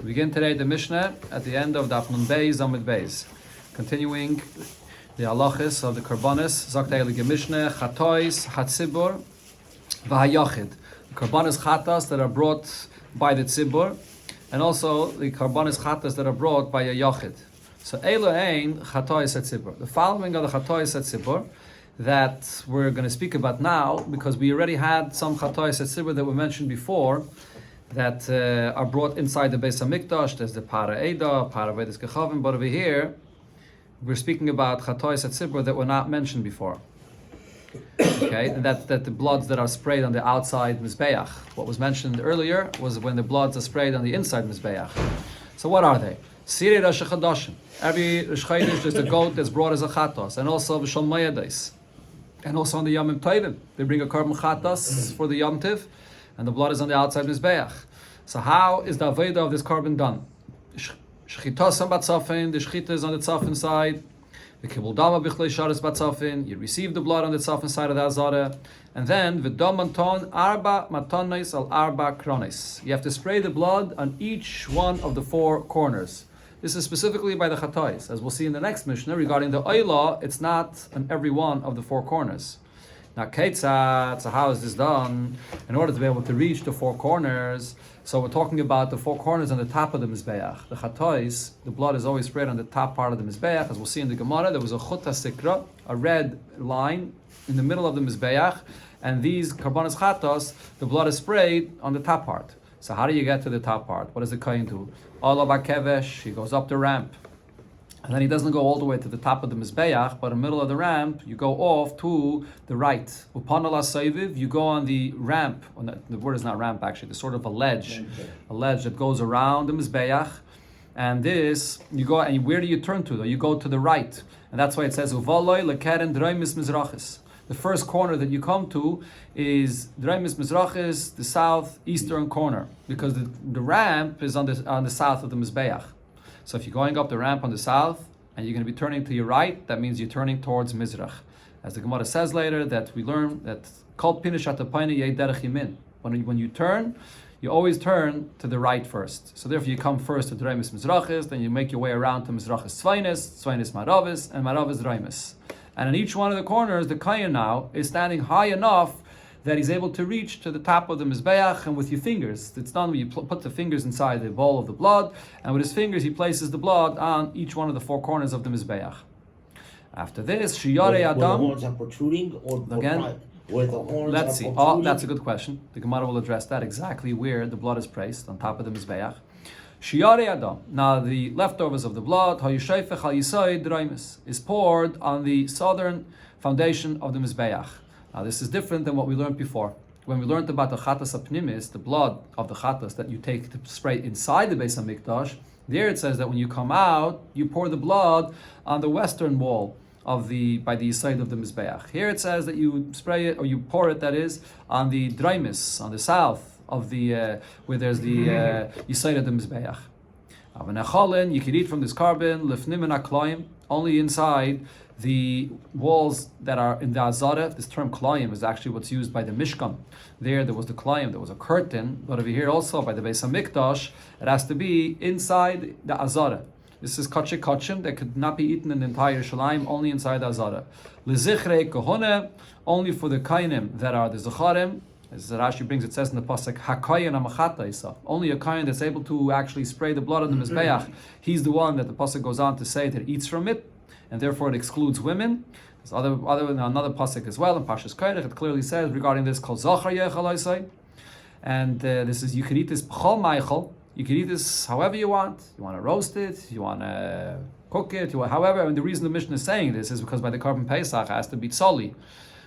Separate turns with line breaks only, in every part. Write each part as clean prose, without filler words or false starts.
We begin today the Mishnah at the end of Daf Nun Beis Amud Beis, continuing the halachis of the Karbanis. Zok the Mishnah Chatois Hatzibur v'Hayachid. The Karbanis Chatas that are brought by the Tzibur, and also the Karbanis Chatas that are brought by a Yachid. So Elo Ein Chatois Hatzibur. The following are the Chatois Hatzibur that we're going to speak about now, because we already had some Chatois Hatzibur that were mentioned before, that are brought inside the Beis HaMikdash. There's the Para Eda, Para Vedas Kechavim, but over here, we're speaking about Chatois Hatzibur that were not mentioned before. Okay, and that the bloods that are sprayed on the outside Mizbeach. What was mentioned earlier was when the bloods are sprayed on the inside Mizbeach. So what are they? Sirei Rosh Chodashim. Every Rosh Chodesh there's a goat that's brought as a Chatos, and also B'Shal Mayadais. And also on the Yom Tovim, they bring a Korban Chatos for the Yom Tiv, and the blood is on the outside Mizbeach. So how is the Aveda of this carbon done? Shchitas on Batzafin, the Shchita is on the Tzafin side. The Kibul Dama Bichlei Sharis Batzafin, you receive the blood on the Tzafin side of the Azara. And then, V'dam Manton Arba Matonais al Arba Kronis. You have to spray the blood on each one of the four corners. This is specifically by the Chatois. As we'll see in the next Mishnah, regarding the Oyla, it's not on every one of the four corners. Now, Ketzat, so how is this done? In order to be able to reach the four corners, so we're talking about the four corners on the top of the Mizbeach. The Chatois, the blood is always sprayed on the top part of the Mizbeach. As we'll see in the Gemara, there was a Chut HaSikra, a red line in the middle of the Mizbeach, and these Karbanos Chatos, the blood is sprayed on the top part. So how do you get to the top part? What does the Kohen do? Allah Bakevesh, he goes up the ramp. And then he doesn't go all the way to the top of the Mizbeach, but in the middle of the ramp, you go off to the right. Upanala Saiviv, you go on the ramp. The word is not ramp, actually. There's sort of a ledge that goes around the Mizbeach. And this, you go, and where do you turn to, though? You go to the right. And that's why it says, Uvaloi lekeren draimis mizrachis. The first corner that you come to is draimis mizrachis, the southeastern corner, because the ramp is on the south of the Mizbeach. So if you're going up the ramp on the south and you're going to be turning to your right, that means you're turning towards Mizrach. As the Gemara says later, that we learn that Kol Pinish Atapayne Yeh Derech Yamin. When you turn, you always turn to the right first. So therefore you come first to Draimis Mizrachis, then you make your way around to Mizrachis Tzvainis Maravis, and Maravis Draimis. And in each one of the corners, the Kayan now is standing high enough that he's able to reach to the top of the Mizbeach, and with your fingers, it's done when you put the fingers inside the bowl of the blood, and with his fingers he places the blood on each one of the four corners of the Mizbeach. After this, Shiyare Adam...
the horns are protruding, or
again,
where the horns
let's
are
see.
protruding?
Oh, that's a good question. The Gemara will address that, exactly where the blood is placed, on top of the Mizbeach. Shiyare Adam. Now the leftovers of the blood, Hayushayfech Al Yisai Draimis, is poured on the southern foundation of the Mizbeach. Now this is different than what we learned before. When we learned about the Chatas Apnimis, the blood of the Chatas that you take to spray inside the Beis HaMikdash, there it says that when you come out, you pour the blood on the western wall by the side of the Mizbeach. Here it says that you spray it, or you pour it, that is, on the Draimis, on the south of the, where there's the Yisayid of the Mizbeach. You can eat from this carbon, lifnim and akloim, only inside the walls that are in the Azara. This term Klayim is actually what's used by the Mishkan. There was the Klayim, there was a curtain, but over here also by the Beis HaMikdash, it has to be inside the Azara. This is Kachik Kachim that could not be eaten in the entire Shalim, only inside the Azara. Lezichrei Kohone, only for the Kainim that are the Zecharim. As Rashi brings, it says in the pasuk, Hakayin Amachata Isa. Only a Kayin that's able to actually spray the blood on the Mizbeach, he's the one that the pasuk goes on to say that eats from it, and therefore it excludes women. There's another pasuk as well in Parshas Koirach. It clearly says regarding this, Kol Zachar Yechal Isai, and this is, you could eat this B'chol Meichel. You could eat this however you want. You want to roast it, you want to cook it, however. And the reason the Mishnah is saying this is because by the Korban Pesach it has to be tzoli.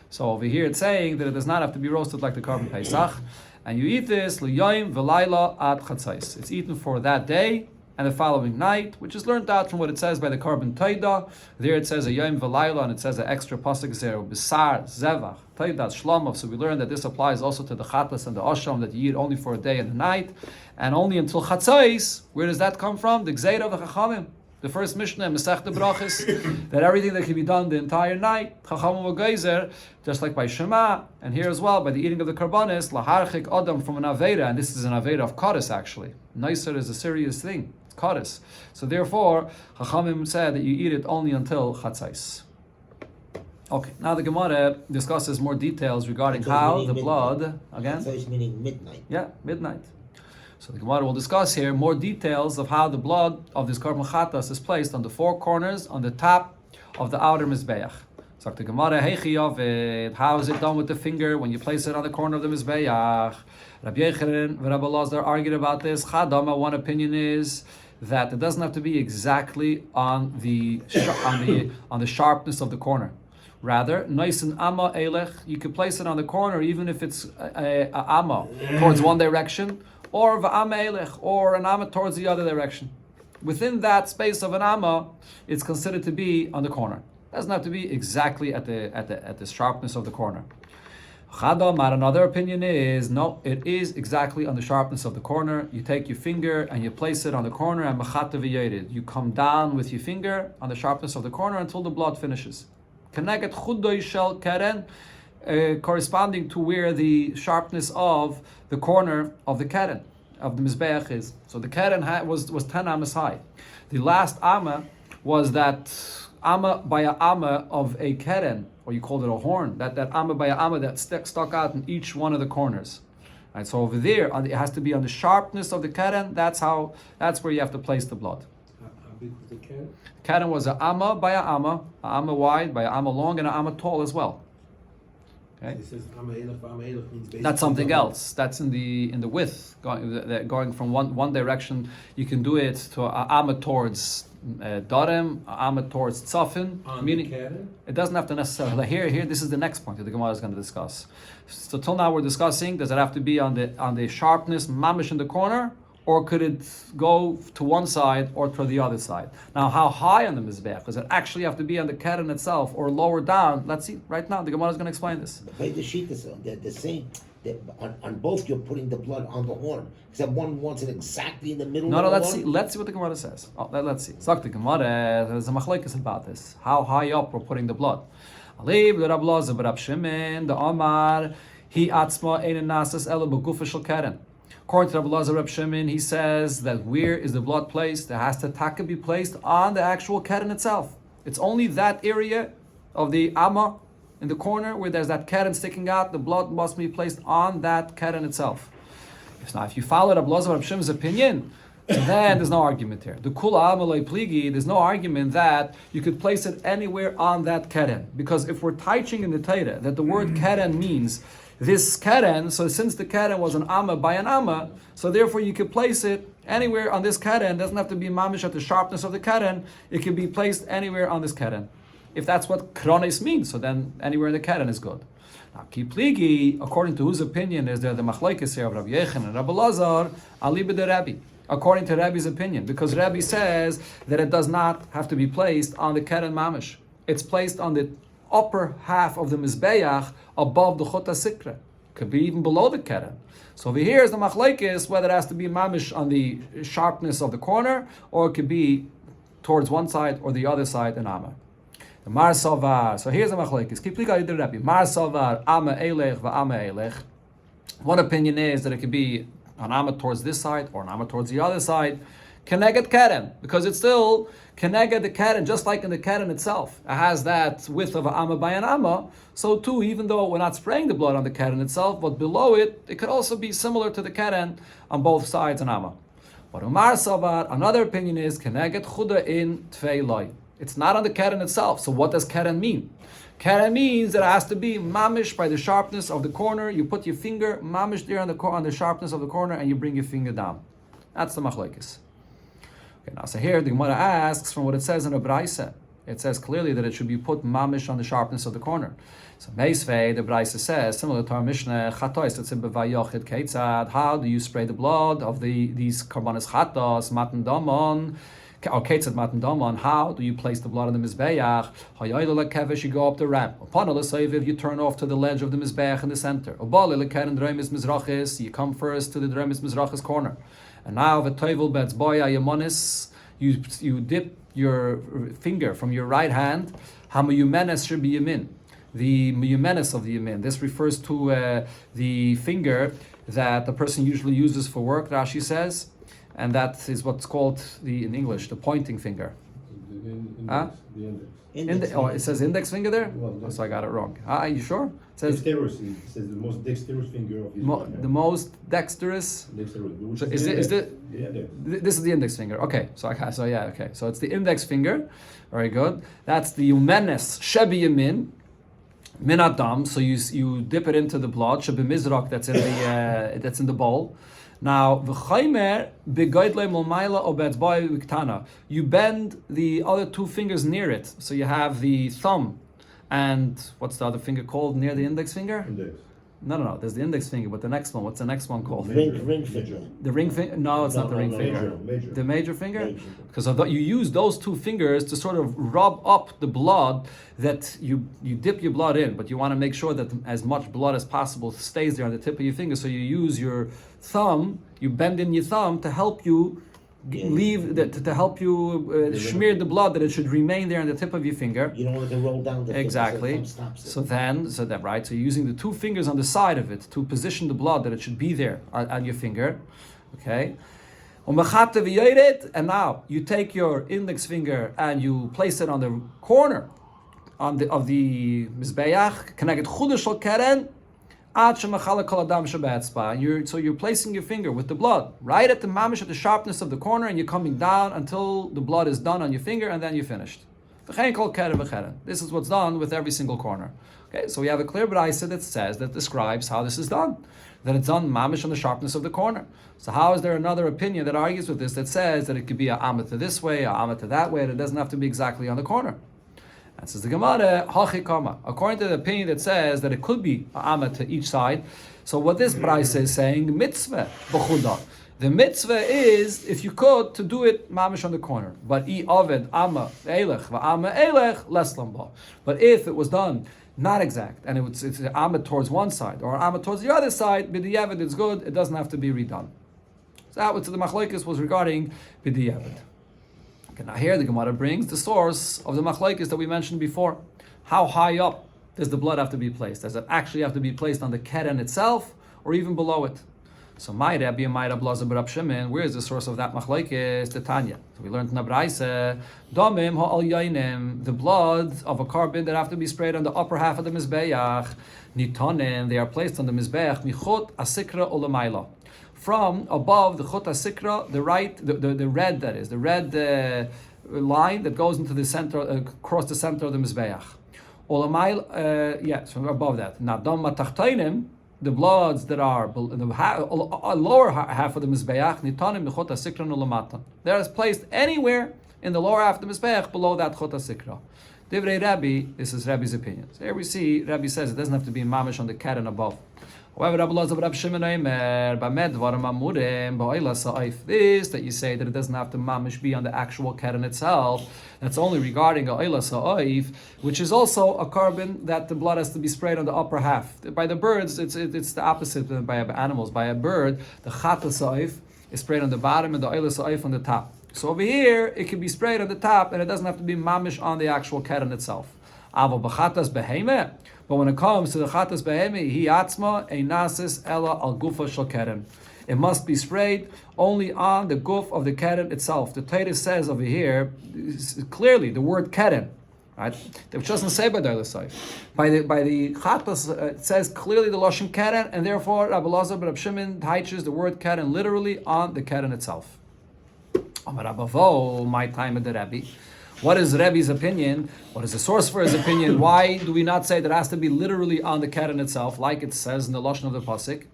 So over here it's saying that it does not have to be roasted like the Korban Pesach, and you eat this l'yoyim v'layla ad chatzais. It's eaten for that day and the following night, which is learned out from what it says by the Korban Taida. There it says a yom v'layla, and it says an extra pasuk there, b'sar zevach Taidat Shlamov. So we learn that this applies also to the Chatlas and the Asham, that you eat only for a day and a night, and only until Chatzais. Where does that come from? The Gzeira of the Chachamim. The first Mishnah, Masechta Brachos, that everything that can be done the entire night, Chachamim v'Geizer, just like by Shema, and here as well, by the eating of the Karbanis, Laharchik Adam from an Aveda, and this is an Aveda of Kodesh actually. Nicer is a serious thing. It's Kodesh. So therefore, Chachamim said that you eat it only until Chatzais. Okay, now the Gemara discusses more details regarding how the blood, again?
Chatzos meaning midnight.
Yeah, midnight. So the Gemara will discuss here more details of how the blood of this Korban Chatas is placed on the four corners, on the top of the outer Mizbeach. So the Gemara, how is it done with the finger when you place it on the corner of the Mizbeach? Rabbi Yechanan and Rabbi Lazar argued about this. Chadama, one opinion is that it doesn't have to be exactly on the sharpness of the corner. Rather, nice and amma elech, you could place it on the corner even if it's a amma towards one direction, or v'ama elech, or an amma towards the other direction. Within that space of an amma, it's considered to be on the corner. It doesn't have to be exactly at the sharpness of the corner. Chadamar, another opinion is, no, it is exactly on the sharpness of the corner. You take your finger and you place it on the corner and machata v'yered. You come down with your finger on the sharpness of the corner until the blood finishes. Connected chudoy shel keren, corresponding to where the sharpness of the corner of the keren, of the mizbeach is. So the keren was 10 amas high. The last amma was that amma by a amma of a keren, or you called it a horn, that amma by a amma that stuck out in each one of the corners. Right, so over there, it has to be on the sharpness of the keren. That's where you have to place the blood.
How big was the keren?
Keren was a amma by a amma wide, by a amma long, and a amma tall as well. Okay.
It says Amma Elef means basically
That's something
double.
else. That's in the width, going from one direction. You can do it to a amma towards Darem, a amma towards Tzafin.
On
Meaning,
the keren?
it doesn't have to necessarily. Here. This is the next point that the Gemara is going to discuss. So till now we're discussing: does it have to be on the sharpness, mamish in the corner, or could it go to one side or to the other side? Now, how high on the mizbeach? Does it actually have to be on the keren itself or lower down? Let's see. Right now, the Gemara is going to explain this.
The sheet is the same. On both, you're putting the blood on the horn. Except one wants it exactly in the middle.
No,
of the
let's
horn.
see. Let's see what the Gemara says. Let's see. Sagt the Gemara, there's a machlekes about this. How high up we're putting the blood. Alib the Rab Lazar, Rab Shimon, the Omar, he atzma ein nasas ela begufa shel keren. According to Rab Lazar, Rab Shimon, he says that where is the blood placed? It has to be placed on the actual keren itself. It's only that area of the amma in the corner where there's that keren sticking out. The blood must be placed on that keren itself. Now, if you follow Rab Lazar, Rab Shimon's opinion, then there's no argument here. The kula amalei pligi, there's no argument that you could place it anywhere on that keren. Because if we're teaching in the Torah that the word keren means this keren, so since the keren was an amma by an amma, so therefore you could place it anywhere on this keren. It doesn't have to be mamish at the sharpness of the keren. It can be placed anywhere on this keren. If that's what kronis means, so then anywhere in the keren is good. Now, kipligi, according to whose opinion is there the machlekes here of Rabbi Yechanan and Rabbi Lazar, ali b'de Rabbi. According to Rabbi's opinion, because Rabbi says that it does not have to be placed on the keren mamish. It's placed on the upper half of the mizbeach above the chota sikra. Could be even below the keren. So over here is the machlekes whether it has to be mamish on the sharpness of the corner or it could be towards one side or the other side in amma. The Mar Salvar. So here's the machlekes. Kiplika yid Rabbi. Mar Salvar amma elech va'ama elech. One opinion is that it could be an amma towards this side or an amma towards the other side. Keneged keren, because it's still keneged the keren, just like in the keren itself. It has that width of an amma by an amma. So too, even though we're not spraying the blood on the keren itself, but below it, it could also be similar to the keren on both sides an amma. But Umar Savar, another opinion is keneged chuda in tvei loy. It's not on the keren itself. So what does keren mean? Keren means that it has to be mamish by the sharpness of the corner. You put your finger mamish there on the sharpness of the corner, and you bring your finger down. That's the machlekes. Okay, now so here the Gemara asks from what it says in a Braisa. It says clearly that it should be put mamish on the sharpness of the corner. So Meisvei, the Braisa says, similar to our Mishnah, Chatois, that's in Bevayochid Ketzad. How do you spray the blood of these karbanos chatos, matan damon? Or Ketzad matan damon, how do you place the blood on the Mizbeach? Hayoyle lekevesh, you go up the ramp. Upon a if you turn off to the ledge of the Mizbeach in the center. Obali lekeren dremis mizrachis, you come first to the dremis mizrachis corner. And now the toivel bets boya yamonis, you dip your finger from your right hand, hamayumenes shebi yamin, the miyumenes of the yamin. This refers to the finger that the person usually uses for work, Rashi says, and that is what's called in English, the pointing finger.
The index.
It says index finger there?
Well,
So I got it wrong. Are you sure? It says
Dexterous. It says the most dexterous finger of his hand.
the most dexterous.
Dexterous. Which
So
is
is
the
it?
index.
This is the index finger. Okay, so so it's the index finger. Very good. That's the yumenes shebi yamin min adam. So you dip it into the blood shebi mizrak that's in the bowl. Now v'chaymer begoydle molmayla obetzbay viktana. You bend the other two fingers near it. So you have the thumb, and what's the other finger called near the index finger?
Index.
No. There's the index finger, but the next one. What's the next one called?
Ring finger.
The ring finger? No, it's not the ring finger.
Major.
The major finger?
Major.
Because you use those two fingers to sort of rub up the blood that you dip your blood in, but you want to make sure that as much blood as possible stays there on the tip of your finger. So you use your thumb, you bend in your thumb to help you to help you smear the blood, that it should remain there on the tip of your finger.
You don't want it to roll down the finger,
Exactly.
so it stops it.
So you're using the two fingers on the side of it to position the blood that it should be there on your finger. Okay. And now you take your index finger and you place it on the corner of the mizbeach. Connected chudash keren. So you're placing your finger with the blood right at the mamish, at the sharpness of the corner, and you're coming down until the blood is done on your finger, and then you're finished. This is what's done with every single corner. Okay, so we have a clear brayso that describes how this is done. That it's done mamish on the sharpness of the corner. So how is there another opinion that argues with this, that says that it could be a amata this way, a amata that way, and it doesn't have to be exactly on the corner? And says the Gemara, hachikama. According to the opinion that says that it could be amma to each side. So what this brayso is saying, mitzvah b'chuda. The mitzvah is, if you could, to do it mamish on the corner. But I aved amma elech va'amma elech les lamba. But if it was done not exact, and it's amma towards one side or amma towards the other side, b'diavad it's good. It doesn't have to be redone. So that was the machlokes was regarding b'diavad. Okay, now here the Gemara brings the source of the machlokes that we mentioned before. How high up does the blood have to be placed? Does it actually have to be placed on the keren itself, or even below it? So my Rabbi and my Rabbi Lazar Barab Shimon, where is the source of that machlokes? The Tanya. So we learned in the brayso, domim ha'al yainim, the blood of a carbon that have to be sprayed on the upper half of the mizbeach, nitonim, they are placed on the mizbeach, michot asikra olamayla. From above the chut sikra, the red, that is, the red line that goes into the center, across the center of the mizbeach. From above that. Now, dam matachtoinim, the bloods that are in the lower half of the mizbeach, nitanim the chut sikra ulamata. They are placed anywhere in the lower half of the mizbeach below that chut sikra. Divrei Rabbi, this is Rabbi's opinion. So here we see Rabbi says it doesn't have to be mamish on the keren above. However, Rabbi Lazar Rabbi Shimon this that you say that it doesn't have to mamish be on the actual keren itself. That's only regarding a oila sa'if, which is also a carbon that the blood has to be sprayed on the upper half. By the birds, it's the opposite than by animals. By a bird, the chata sa'if is sprayed on the bottom and the oila sa'if on the top. So over here, it can be sprayed on the top, and it doesn't have to be mamish on the actual keren itself. But when it comes to the chatas beheme, he atzma einasis ella al gufa shel keren. It must be sprayed only on the guf of the keren itself. The Torah says over here clearly the word keren, right? Which doesn't say by the other side. By the chatas, it says clearly the lashon keren, and therefore Rabbi Lazar Rabbi Shimon teaches the word keren literally on the keren itself. Amar Rabavo, my time at the Rabbi. What is Rebbe's opinion? What is the source for his opinion? Why do we not say that it has to be literally on the keren itself, like it says in the lashon of the pasuk?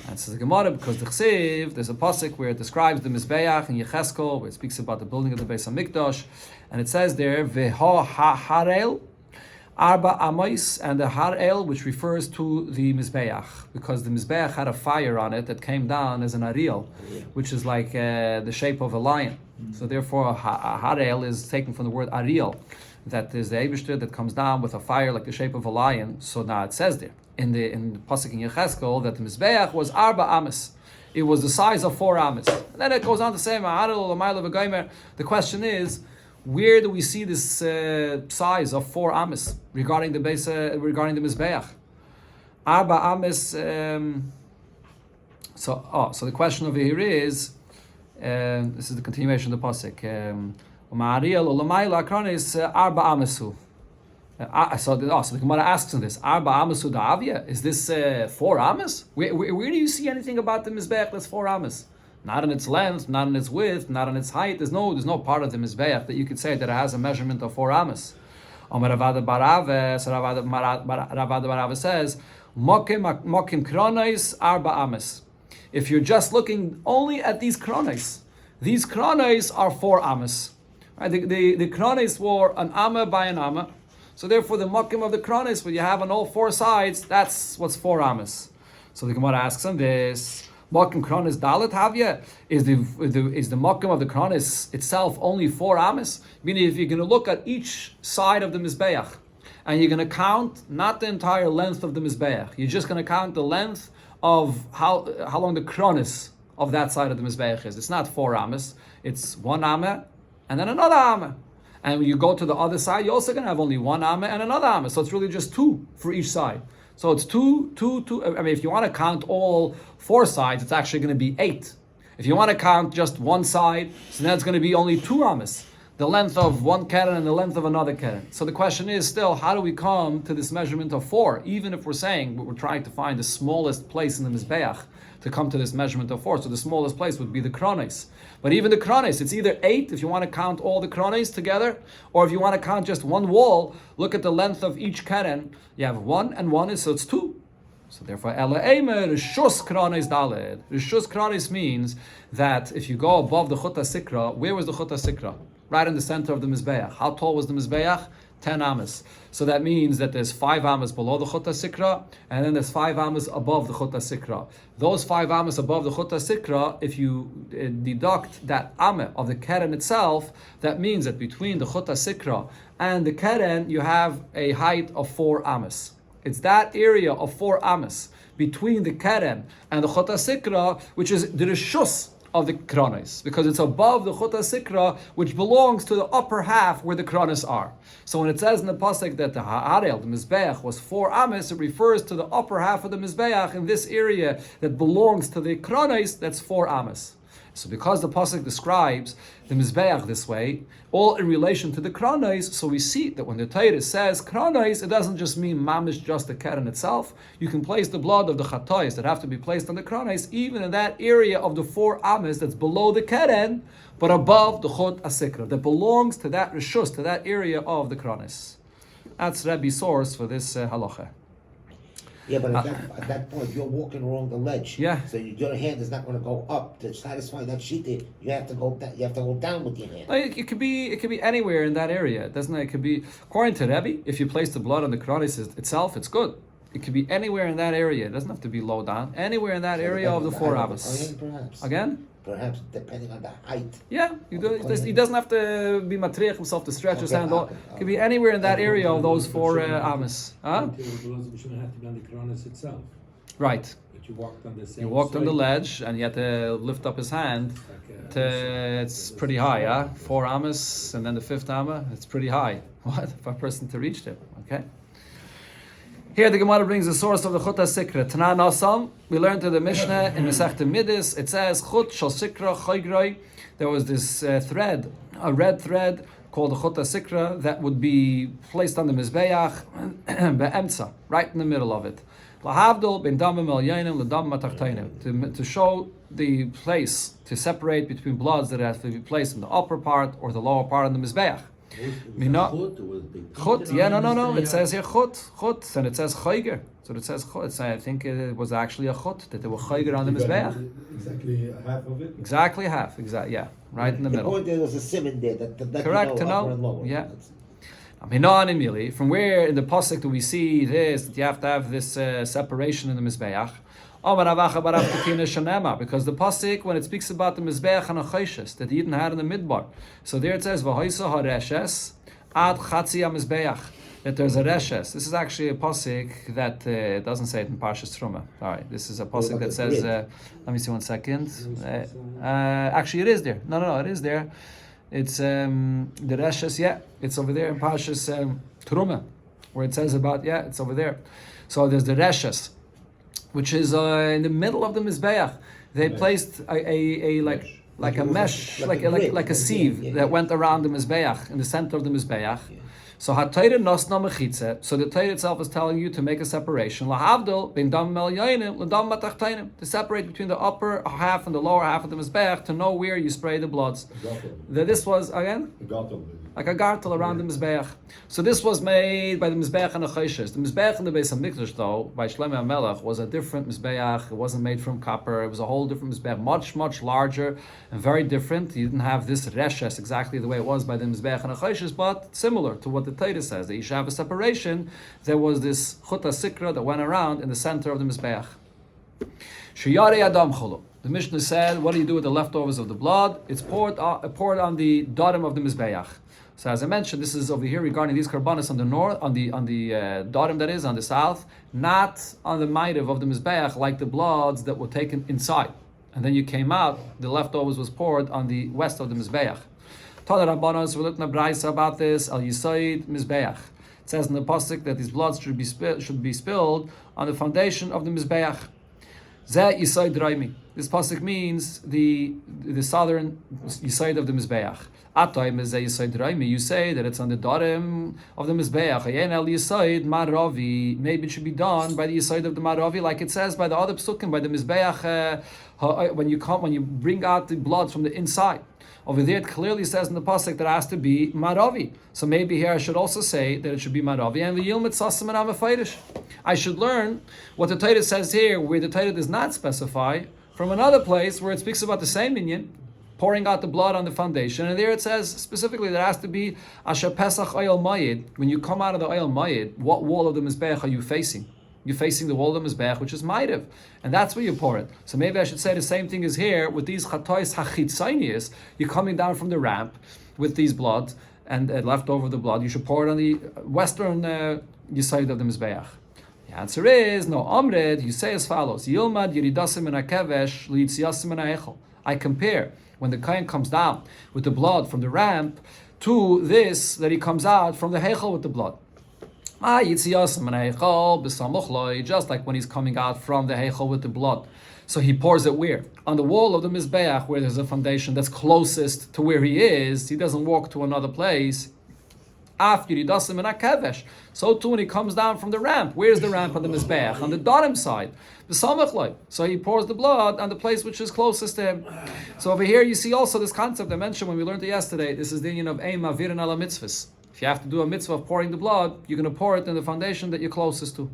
And it says the Gemara, because the Chsiv, there's a pasuk where it describes the mizbeach in Yecheskel, where it speaks about the building of the Beis Hamikdash, and it says there veha harel arba amos, and the harel, which refers to the mizbeach, because the mizbeach had a fire on it that came down as an ariel, which is like the shape of a lion. So therefore, harel is taken from the word ariel, that is the Eibishter that comes down with a fire like the shape of a lion. So now it says there in the pasuk in Yecheskel that the mizbeach was arba amos. It was the size of 4 amos. And then it goes on to say, the question is, Where do we see this size of 4 amas regarding the base, regarding the mizbeach? Arba amas. So the question over here is, this is the continuation of the pasuk. Ma'ariel ulamaila akronis arba amasu. So the Gemara asks in this, Arba Amasu Da'avia, is this 4 amas? Where do you see anything about the Mizbeach that's 4 amas? Not in its length, not in its width, not in its height. There's no part of the Mizbeach that you could say that it has a measurement of 4 amas. Ravada Barave says, Mokim Kronos Arba amas. If you're just looking only at these Kronos are 4 amas. Right? The Kronos were an amma by an amma. So therefore, the makim of the kronis, what you have on all 4 sides, that's what's 4 amas. So the Gemara asks on this: makim kronis dalet havya, is the makim of the kronis itself only 4 amas? Meaning, if you're going to look at each side of the mizbeach and you're going to count not the entire length of the mizbeach, you're just going to count the length of how long the kronis of that side of the mizbeach is. It's not 4 amas; it's 1 amma and then another amma. And when you go to the other side, you're also going to have only 1 amma and another amma. So it's really just 2 for each side. So it's 2. I mean, if you want to count all 4 sides, it's actually going to be 8. If you want to count just one side, so then it's going to be only 2 ammas. The length of one keren and the length of another keren. So the question is still, how do we come to this measurement of 4? Even if we're saying we're trying to find the smallest place in the Mizbeach to come to this measurement of 4. So the smallest place would be the kronis. But even the kronis, it's either 8 if you want to count all the kronis together, or if you want to count just one wall, look at the length of each keren. You have 1 and 1 so it's 2. So therefore, Ela Eimer Rishus Kronis Daled. Rishus Kronis means that if you go above the Chut HaSikra, where was the Chut HaSikra? Right in the center of the Mizbeach. How tall was the Mizbeach? 10 amas. So that means that there's 5 amas below the Chut HaSikra, and then there's 5 amas above the Chut HaSikra. Those 5 amas above the Chut HaSikra, if you deduct that amma of the keren itself, that means that between the Chut HaSikra and the keren, you have a height of 4 amas. It's that area of 4 amas between the keren and the Chut HaSikra, which is the rishus of the kronis, because it's above the Chut HaSikra, which belongs to the upper half where the kronis are. So when it says in the pasuk that the ha'arel, the mizbeach, was 4 amas, it refers to the upper half of the mizbeach in this area that belongs to the kronis, that's 4 amas. So because the pasuk describes the mizbeach this way, all in relation to the kronos, so we see that when the Torah says kronos, it doesn't just mean mamish just the keren itself. You can place the blood of the chatois that have to be placed on the kronos, even in that area of the 4 amas that's below the keren, but above the Chut HaSikra, that belongs to that rishus, to that area of the kronos. That's Rebbe's source for this halacha.
Yeah, but at that point, you're walking along the ledge.
Yeah.
So your hand is not going to go up to satisfy that sheet. You have to go. You have to go down with your hand.
It could be anywhere in that area. It could be, according to Rebbe, if you place the blood on the kronis itself, it's good. It could be anywhere in that area. It doesn't have to be low down. Anywhere in that area of the 4 amas.
Perhaps.
Again?
Perhaps depending on the height.
Yeah, he doesn't have to be matriach himself to stretch his hand. It could be anywhere in that area of those 4 amas. Huh?
It shouldn't have to be on the kronis itself.
Right.
But you walked on the same.
He walked on the ledge and he had to lift up his hand. It's pretty high, huh? 4 amas and then the 5th amma. It's pretty high. What for a person to reach there? Okay. Here the Gemara brings the source of the Chut HaSikra. Tanan Asam, we learned in the Mishnah in Masechta Midis, it says, Chut Shal Sikra Choigroi. There was this thread, a red thread, called the Chut HaSikra, that would be placed on the Mizbeach, Be'emtza, right in the middle of it. Lahavdol ben damim el yainim ledam matachtoinim, to show the place, to separate between bloods that have to be placed in the upper part or the lower part of the Mizbeach. Chut, yeah, no. It says here chut, and it says chayger. So it says chut. I think it was actually a chut that there were chayger on the mizbeach.
Exactly half of it.
Exactly half. Yeah, right in the middle.
The point there was a simon there that
correct to know. Yeah. From where in the pasuk do we see this? That you have to have this separation in the mizbeach. Because the pasuk, when it speaks about the mizbeach and a chayshes that Eden had in the midbar, so there it says v'hoisa hareshes ad chatzi mizbeach, that there's a reshes. This is actually a pasuk that doesn't say it in Parshas Truma. All right, this is a pasuk that says. Let me see 1 second. Actually, it is there. No, it is there. It's the Reshes, it's over there in Parshas Teruma, where it says about, it's over there. So there's the Reshes, which is in the middle of the Mizbeach. They placed a like a mesh, like a sieve that went around the Mizbeach, in the center of the Mizbeach. So HaTorah nosna mechitze. So the Torah itself is telling you to make a separation. Lahavdil ben dam mel yoinim ledam matachtoinim, to separate between the upper half and the lower half of the mizbeach, to know where you spray the bloods. This was again like a gartel around the mizbeach. So this was made by the mizbeach and the chayshes. The mizbeach in the Beis Hamikdash, though, by Shlomo HaMelech, was a different mizbeach. It wasn't made from copper. It was a whole different mizbeach, much larger and very different. You didn't have this reshes exactly the way it was by the mizbeach and the chayshes, but similar to what the Torah says, that you should have a separation. There was this chuta sikra that went around in the center of the mizbeach. Shiyare adam cholu. The Mishnah said, what do you do with the leftovers of the blood? It's poured on the darim of the mizbeach. So as I mentioned, this is over here regarding these karbanis on the north, on the darim, that is on the south, not on the ma'ariv of the mizbeach, like the bloods that were taken inside, and then you came out. The leftovers was poured on the west of the mizbeach. Tana Rabbanos, we're looking at Braisa about this. Al Yisoid Mizbeach. It says in the pasuk that these bloods should be spilled on the foundation of the Mizbeach. Zeh Yisoid Raimi. This pasuk means the southern Yisoid of the Mizbeach. Atayim is Zeh Yisoid Raimi. You say that it's on the darim of the Mizbeach. Ayen El Yisoid Maravi. Maybe it should be done by the Yisoid of the Maravi, like it says by the other psukim, by the Mizbeach. When you bring out the blood from the inside. Over there, it clearly says in the pasuk that it has to be maravi. So maybe here I should also say that it should be maravi. And the yilmit sasim and amafaydish. I should learn what the Torah says here, where the Torah does not specify, from another place where it speaks about the same minyan, pouring out the blood on the foundation. And there it says specifically that it has to be asher pesach oyel mayid. When you come out of the oyel mayid, what wall of the mizbeach are you facing? You're facing the wall of the mizbeach, which is ma'ariv, and that's where you pour it. So maybe I should say the same thing is here with these chatois hachitzonius. You're coming down from the ramp with these blood and left over the blood. You should pour it on the western side of the mizbeach. The answer is no. Amred, you say as follows: Yilmad yiridasim and akevesh liitziasim and aechel. I compare when the kohen comes down with the blood from the ramp to this that he comes out from the heichel with the blood. Just like when he's coming out from the heichel with the blood. So he pours it where? On the wall of the mizbeach, where there's a foundation that's closest to where he is. He doesn't walk to another place. So too when he comes down from the ramp. Where's the ramp on the mizbeach? On the darim side. So he pours the blood on the place which is closest to him. So over here you see also this concept I mentioned when we learned it yesterday. This is the union of Eim Avirin ala mitzvahs. If you have to do a mitzvah of pouring the blood, you're going to pour it in the foundation that you're closest to.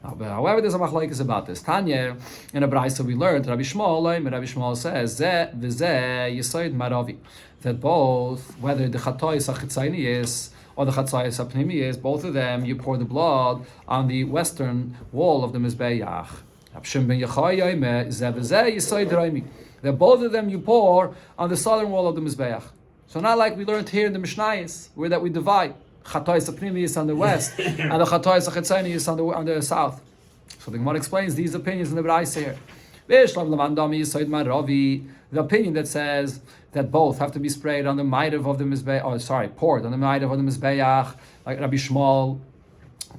However, there's a machlokes about this. Tanya, in a brayso we learned, Rabbi Shmuel says, Zeh v'zeh yisoid maravi. That both, whether the chatois hachitzayni is or the chatois hapnimi is, both of them, you pour the blood on the western wall of the mizbeach. That both of them you pour on the southern wall of the mizbeach. So not like we learned here in the Mishnayos, where that we divide Chatois HaPnimius on the west and the Chatois HaChitzonius on the south. So the Gemara explains these opinions in the Braisa here. The opinion that says that both have to be sprayed on the ma'ariv of the mizbeach, poured on the ma'ariv of the mizbeach, like Rabbi Shmuel.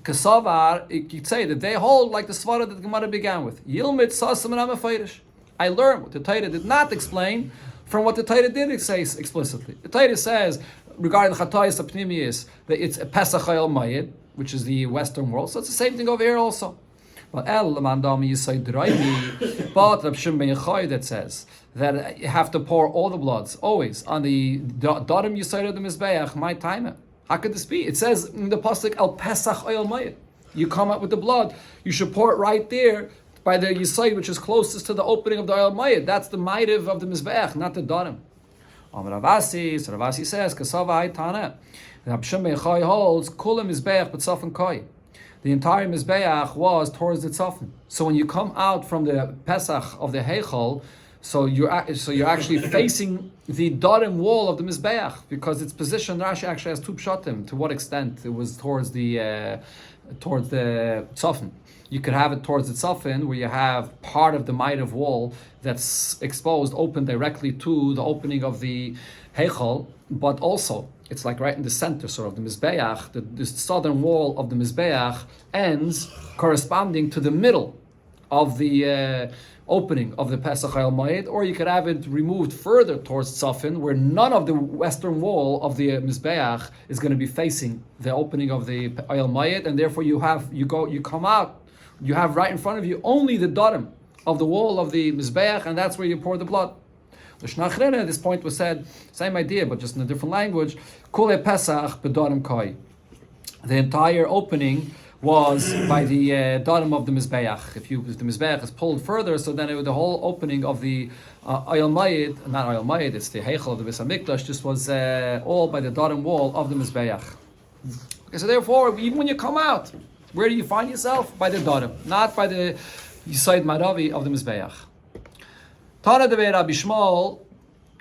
Kasavar, you could say that they hold like the svara that the Gemara began with. Yilmit sasam and amafaydish. I learned what the Torah did not explain from what the Torah did say explicitly. The Torah says regarding the Chatois HaPnimius that it's a Pesach Hayel Mayid, which is the Western world. So it's the same thing over here also. But Rab Shimon ben Yochai that says that you have to pour all the bloods always on the Darim Yisayid of the Mizbeach, my time. How could this be? It says in the pasuk El Pesach Hayel Mayid. You come up with the blood, you should pour it right there by the Yisayid, which is closest to the opening of the Oyel Mayid. That's the Ma'ariv of the Mizbeach, not the Darim. Ravasi says, Kasava Haitana. Rab Shimon ben Yochai holds, Kula Mizbeach B'tzafon Koi. The entire Mizbeach was towards the Tzafon. So when you come out from the Pesach of the Heichel, so you're actually facing the Darim wall of the Mizbeach, because its position, Rashi actually has two pshatim, to what extent it was towards the Tzafon. You could have it towards the tzafin, where you have part of the ma'ariv wall that's exposed, open directly to the opening of the heichal, but also it's like right in the center, sort of the mizbeach. The southern wall of the mizbeach ends corresponding to the middle of the opening of the Pesach Oyel Moed, or you could have it removed further towards Tzafin, where none of the western wall of the Mizbeach is going to be facing the opening of the Oyel Moed, and therefore you come out, you have right in front of you only the Darim of the wall of the Mizbeach, and that's where you pour the blood. This point was said, same idea, but just in a different language. Kule Pesach b'Darim Koi. The entire opening was by the darim of the mizbeach. If the mizbeach is pulled further, so then the whole opening of the Oyel Moed, not Oyel Moed, it's the heichal of the Beis Hamikdash, just was all by the darim wall of the mizbeach. Okay, so therefore, even when you come out, where do you find yourself? By the darim, not by the Yisaid Maravi of the mizbeach. Tana de Rabbi Shmuel,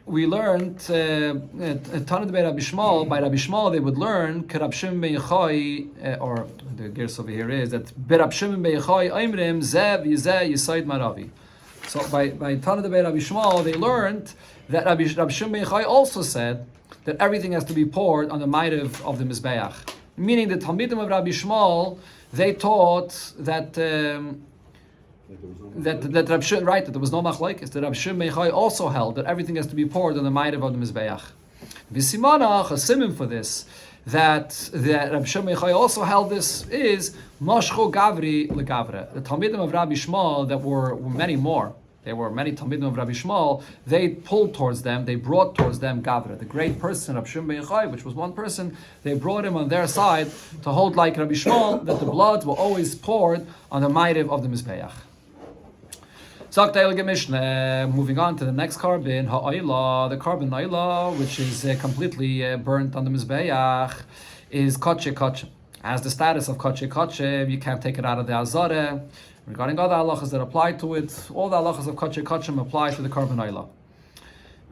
we learned Tana de Rabbi Shmuel. By Rabbi Shmuel, they would learn Rab Shimon ben Yochai, or the gears over here is that Rab Shimon ben Yochai Oimrim Zev Yizeh Yisaid Maravi. So by Tana de Rabbi Shmuel, they learned that Rabbi Shimon ben Yochai also said that everything has to be poured on the ma'ariv of the mizbeach. Meaning the Talmidim of Rabbi Shmuel, they taught that. That Rab Shimon, right, that there was no machlokes. That Rab Shimon ben Yochai also held that everything has to be poured on the ma'ariv of the mizbeach. V'simanach, a simon for this, that Rab Shimon ben Yochai also held this is mashcho gavri legavre. The Talmidim of Rabbi Shmuel, that were many more. There were many Talmidim of Rabbi Shmuel. They pulled towards them. They brought towards them gavra, the great person Rab Shimon ben Yochai, which was one person. They brought him on their side to hold like Rabbi Shmuel that the blood will always poured on the ma'ariv of the mizbeach. Moving on to the next carbon, the carbon oila, which is completely burnt on the mizbeach, is kotche kotche. As the status of kotche kotche, you can't take it out of the azare. Regarding other halachas that apply to it, all the halachas of kotche kotche apply to the carbon oila.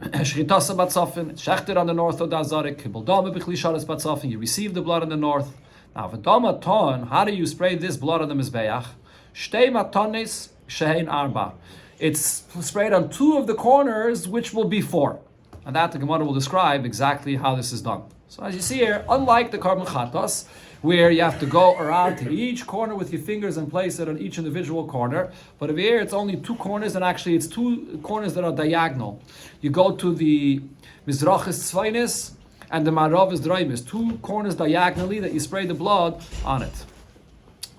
Shchitasa batzafin, shechted on the north of the azare, kibul dama b'chlisharas batzafin, you receive the blood in the north. Now, v'dama ton, how do you spray this blood on the mizbeach? Shtei matonis shehein arba. It's sprayed on two of the corners, which will be four. And that the Gemara will describe exactly how this is done. So as you see here, unlike the carbon chatos, where you have to go around to each corner with your fingers and place it on each individual corner, but over here it's only two corners, and actually it's two corners that are diagonal. You go to the Mizrachis Tzvainis and the Maravis Draimis, two corners diagonally that you spray the blood on it.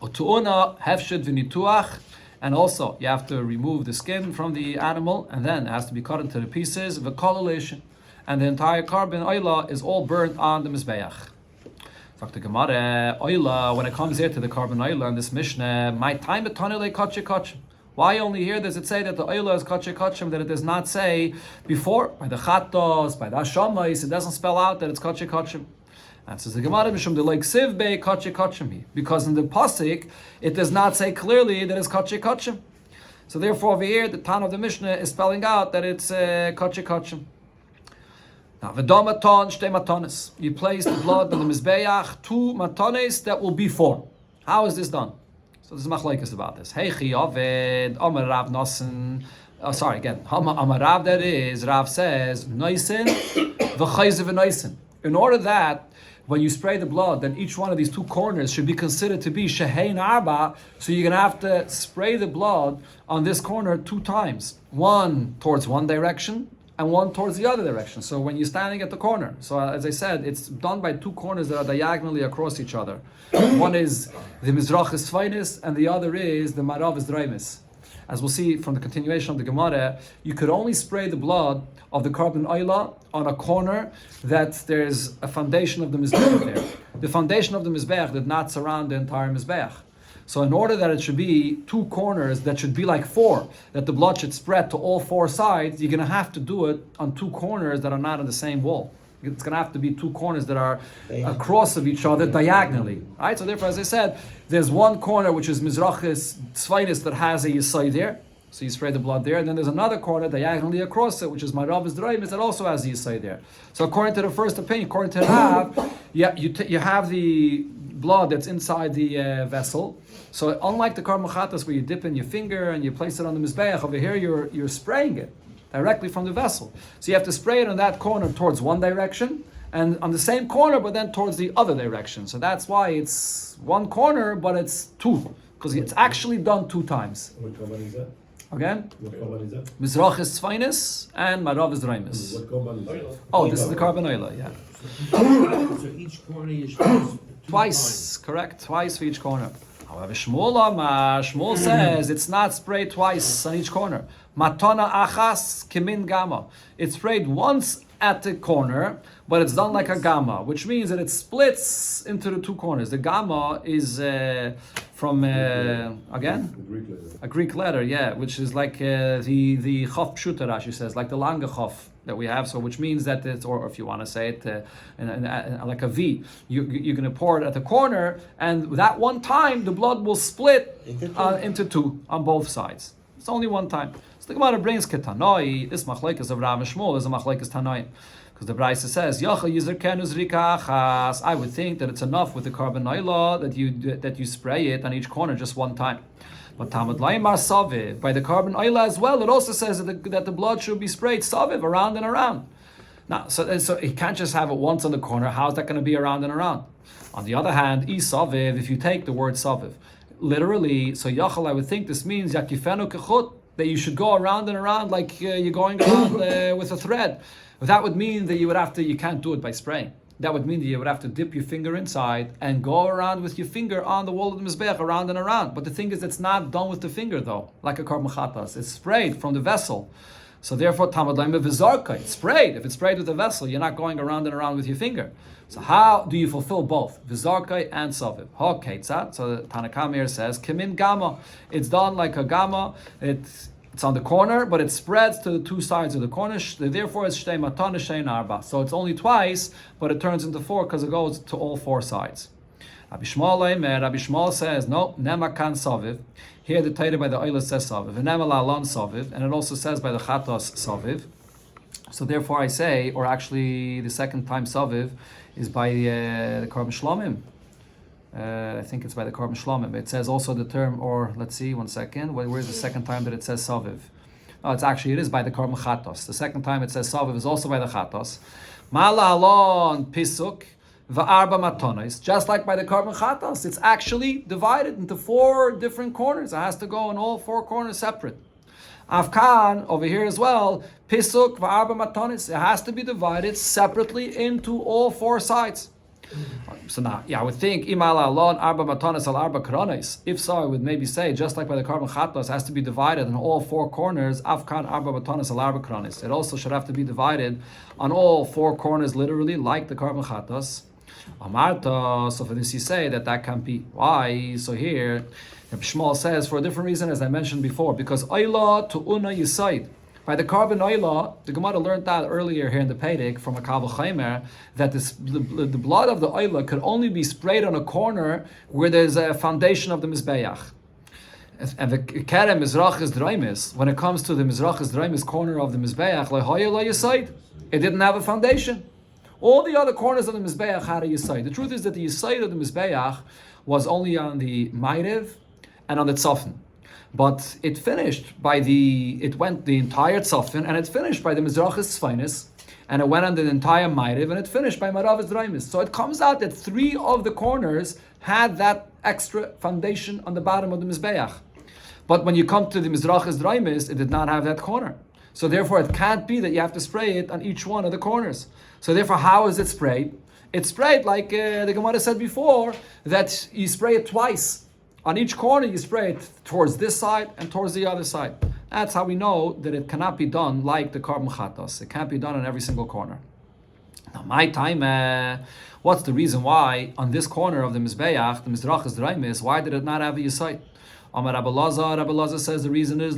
Otu'una hefshed v'nituach. And also, you have to remove the skin from the animal, and then it has to be cut into the pieces, v'kololation. And the entire carbon oila is all burnt on the mizbeach. Dr. Gemara, oila, when it comes here to the carbon oila in this Mishnah, my time betonile kotche kotche. Why only here does it say that the oila is kotche kotche, that it does not say before, by the chatos, by the hashamais, it doesn't spell out that it's kotche kotche. And says the Gemara, Mishum de like sivbe kotche kotchemi, because in the pasuk it does not say clearly that it's kotche kotchem. So therefore, over here the Tan of the Mishnah is spelling out that it's kotche kotchem. Now v'dom maton shtei matones. You place the blood on the mizbeach, two matones that will be four. How is this done? So this is machlokes about this. Hey chiyaved Amar Rav Nasan. Sorry again. Amar Rav, that is Rav says noisen v'chayzev v'noisen. In order that when you spray the blood, then each one of these two corners should be considered to be shehein arba. So you're going to have to spray the blood on this corner two times. One towards one direction and one towards the other direction. So when you're standing at the corner, so as I said, it's done by two corners that are diagonally across each other. One is the Mizrachis Tzvainis and the other is the Maravis Draimis. As we'll see from the continuation of the Gemara, you could only spray the blood of the carbon oila on a corner that there's a foundation of the Mizbeach there. The foundation of the Mizbeach did not surround the entire Mizbeach. So in order that it should be two corners that should be like four, that the blood should spread to all four sides, you're going to have to do it on two corners that are not on the same wall. It's going to have to be two corners that are across of each other diagonally. Right? So therefore, as I said, there's one corner which is Mizrachis Tzvainis that has a Yisai there. So you spray the blood there. And then there's another corner diagonally across it, which is Maravis Draimis, that also has the Yisai there. So according to the first opinion, according to Rav, you have the blood that's inside the vessel. So unlike the Karban Chatas where you dip in your finger and you place it on the Mizbeach, over here you're spraying it directly from the vessel. So you have to spray it on that corner towards one direction, and on the same corner, but then towards the other direction. So that's why it's one corner, but it's two, because it's actually done 2 times.
What korban is that?
Again,
What korban is that?
Mizrach is Tzvainis and Marav is Reimis.
What korban is that?
Oh, this is the Karban Oila, yeah.
So each corner is
Twice, correct, twice for each corner. However, Shmuel says it's not sprayed twice on each corner. Matana achas kimin gamma. It's sprayed once at the corner, but it's done like a gamma, which means that it splits into the 2 corners. The gamma is from again a Greek letter, yeah, which is like the chof pshuta, Rashi says, like the lange chof that we have. So, which means that it's, or if you want to say it like a V, you're going to pour it at the corner, and that one time the blood will split into 2 on both sides. It's only one time. So the Gemara brings ketanoi. This machlekes of Rav and Shmuel is a machlekes tanoim, because the Brisa says Yacha yizer kenus rika achas. I would think that it's enough with the Karban Oila that you spray it on each corner just one time. But Talmud Laimar Saviv, by the Karban Oila as well, it also says that the blood should be sprayed Saviv, around and around. Now, so you can't just have it once on the corner. How's that going to be around and around? On the other hand, Saviv, if you take the word Saviv literally, so Yachal, I would think this means Yakifenu Kechut, that you should go around and around like you're going around with a thread. That would mean that you can't do it by spraying. That would mean that you would have to dip your finger inside and go around with your finger on the wall of the Mizbeach, around and around. But the thing is, it's not done with the finger though, like a Karban Chatas. It's sprayed from the vessel. So therefore, Tamad Laima Vizarka, it's sprayed. If it's sprayed with the vessel, you're not going around and around with your finger. So how do you fulfill both? Vizarka and Saviv. Ha Ketzat. So the Tanakh here says, Kimin Gamma. It's done like a Gamma. It's on the corner, but it spreads to the 2 sides of the corner. Therefore, it's Shtei Matan Shein Arba. So it's only twice, but it turns into 4 because it goes to all 4 sides. Rabbi Shmuel says, no, Nema Kan Saviv. Here the Torah by the Oila says Saviv. And Nema La'alon Saviv. And it also says by the Chatos Saviv. So therefore I say, or actually the second time Saviv is by the Karban Shlomim. I think it's by the Karban Shlomim. It says also the term, or let's see, one second. Where's the second time that it says Saviv? Oh, it is by the Karban Chatos. The second time it says Saviv is also by the Chatos. Mala Alon Pisuk Va'arba Matonis. Just like by the Karban Chatos, it's actually divided into 4 different corners. It has to go in all 4 corners separate. Afkan, over here as well, Pisuk Va'arba Matonis. It has to be divided separately into all 4 sides. So now, I would think Imal Alon Arba Matanas al Arba Kronis. If so, I would maybe say, just like by the Karban Chatos, has to be divided on all 4 corners. Afkan Arba Matanas al Arba Kronis. It also should have to be divided on all 4 corners, literally, like the Karban Chatos. Amarta. So for this, you say that can't be. Why? So here, Rabbi Shmuel says for a different reason, as I mentioned before, because Oila to Una Yisaid. By the Karban Oila, the Gemara learned that earlier here in the Pedic from a Kavah Chaimer, that the blood of the Oila could only be sprayed on a corner where there's a foundation of the Mizbeach. And the Kerem Mizrach is Draimis, when it comes to the Mizrach is Draimis corner of the Mizbeach, it didn't have a foundation. All the other corners of the Mizbeach had a Yisaid. The truth is that the Yisaid of the Mizbeach was only on the Ma'ariv and on the Tzafin. But it went the entire Tzafin, and it finished by the Mizrachis Tzfainis, and it went on the entire Ma'ariv, and it finished by Maravis Draimis. So it comes out that 3 of the corners had that extra foundation on the bottom of the Mizbeach. But when you come to the Mizrachis Draimis, it did not have that corner. So therefore it can't be that you have to spray it on each one of the corners. So therefore, how is it sprayed? It's sprayed like the Gemara said before, that you spray it twice. On each corner, you spray it towards this side and towards the other side. That's how we know that it cannot be done like the Karban Chatos. It can't be done on every single corner. Now, my time, what's the reason why on this corner of the Mizbeach, the Mizrachis Draimis, why did it not have a Yisait? Amar Rabbi Lazar says the reason is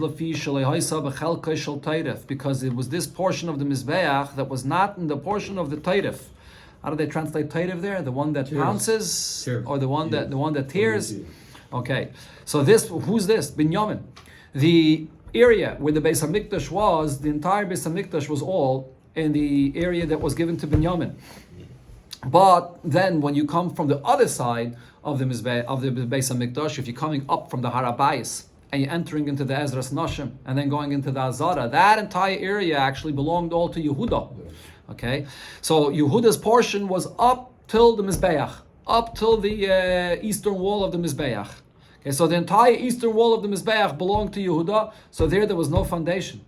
because it was this portion of the Mizbeach that was not in the portion of the Tairif. How do they translate Tairif there? The one that pounces, or the one that tears? Okay, so who's this? Binyamin. The area where the Beis HaMikdash was, the entire Beis HaMikdash was all in the area that was given to Binyamin. But then, when you come from the other side of the Mizbeach, of the Beis Hamikdash, if you're coming up from the Harabayis and you're entering into the Ezras Nashim and then going into the Azara, that entire area actually belonged all to Yehuda. Okay, so Yehuda's portion was up till the Mizbeach, up till the eastern wall of the Mizbeach. Okay, so the entire eastern wall of the Mizbeach belonged to Yehuda. So there was no foundation.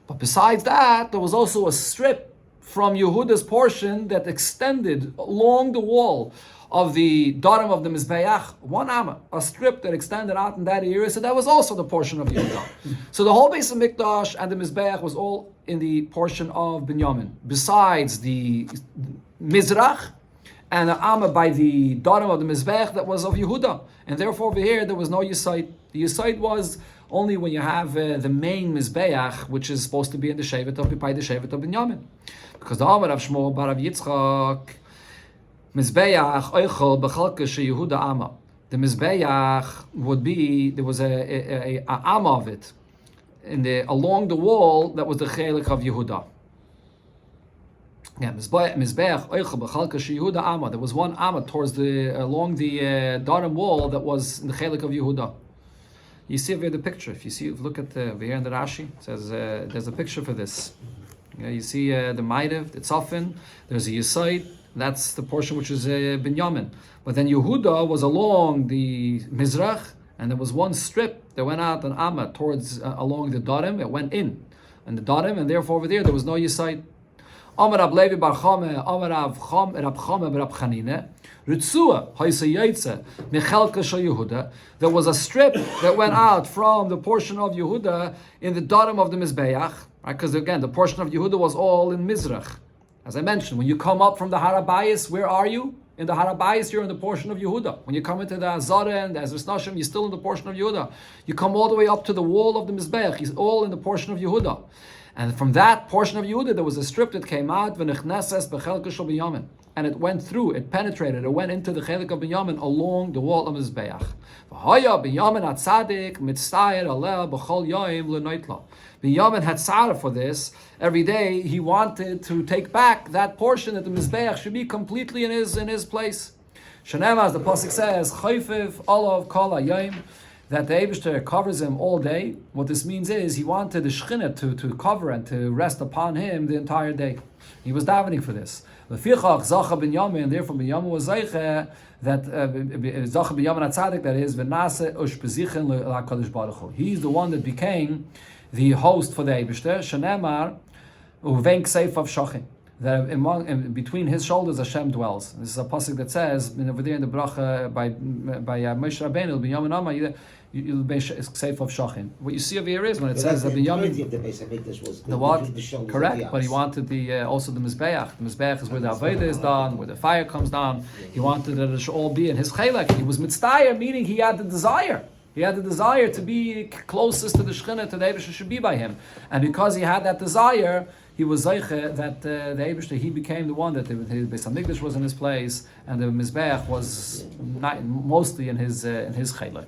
But besides that, there was also a strip from Yehuda's portion that extended along the wall of the Darim of the Mizbeach, one amma, a strip that extended out in that area. So that was also the portion of Yehuda. So the whole Beis Hamikdash and the Mizbeach was all in the portion of Binyamin. Besides the Mizrach and the amma by the Darim of the Mizbeach that was of Yehuda. And therefore over here there was no Yesait. The Yesait was only when you have the main Mizbeach, which is supposed to be in the Shevet of Binyamin. Because the Amar of Shmuel Bar Rav Yitzchak, Mizbeach Oichel B'chalka Yehuda Amma. The Mizbeach would be, there was a Amma of it along the wall that was the Chelik of Yehuda. Yeah, Mizbeach Oichel B'chalka Yehuda Amma. There was one Amma towards along the Darim wall that was in the Chelik of Yehuda. You see over here the picture. If you look at over here in the Rashi, it says there's a picture for this. You see the Maidev, the Tzafin, there's a Yesait, that's the portion which is Binyamin. But then Yehuda was along the Mizrach, and there was one strip that went out on Amma towards along the Darim. It went in, and the Darim, and therefore over there was no Yesait. Amar Rab Levi Bar Chame, Amar Rab Chame Rab Chanine, Ritzua Haisa Yaitze Michelka Shal Yehuda. There was a strip that went out from the portion of Yehuda in the Darim of the Mizbeach, right? Because again, the portion of Yehuda was all in Mizrach. As I mentioned, when you come up from the Harabayis, where are you? In the Harabayis, you're in the portion of Yehuda. When you come into the Azara and the Ezras Nashim, you're still in the portion of Yehuda. You come all the way up to the wall of the Mizbeach, he's all in the portion of Yehuda. And from that portion of Yehuda, there was a strip that came out, V'nechneses b'chelka shel Binyamin. And it went through, it penetrated, it went into the chelik of Binyamin along the wall of Mizbeach. V'haya Binyamin hatzadik mitzayir aleh b'chol yoim l'noitla. Binyamin had tzara for this. Every day he wanted to take back that portion that the Mizbeach should be completely in his place. Shanema, as the pasuk says, chayfiv olav kol hayom, that the Eibishter covers him all day. What this means is he wanted the Shekhinah to cover and to rest upon him the entire day. He was davening for this. Lefichach zacha Binyamin, therefore Binyamin was zeiche that zacha Binyamin atzadik, that is v'nase ushpezichin la'kadosh baruch hu. He's the one that became the host for the Eibishter. Shenemar uvenk seif of shachin. That between his shoulders Hashem dwells. This is a pasuk that says over there in the bracha by Moshe Rabbeinu, Binyamin Amma, you'll be safe of shachin. What you see over here is when it says that Binyamin, the what? Correct, but he wanted the also the Mizbeach. The Mizbeach is where the Avodah is done, where the fire comes down. He wanted that it should all be in his chelek. He was mitzdayer, meaning he had the desire. He had the desire to be closest to the Shekhinah, to the Eibishter should be by him. And because he had that desire, he was zeiche that the Eibishter, he became the one that the Beis Hamikdash was in his place, and the Mizbeach was mostly in his chelek.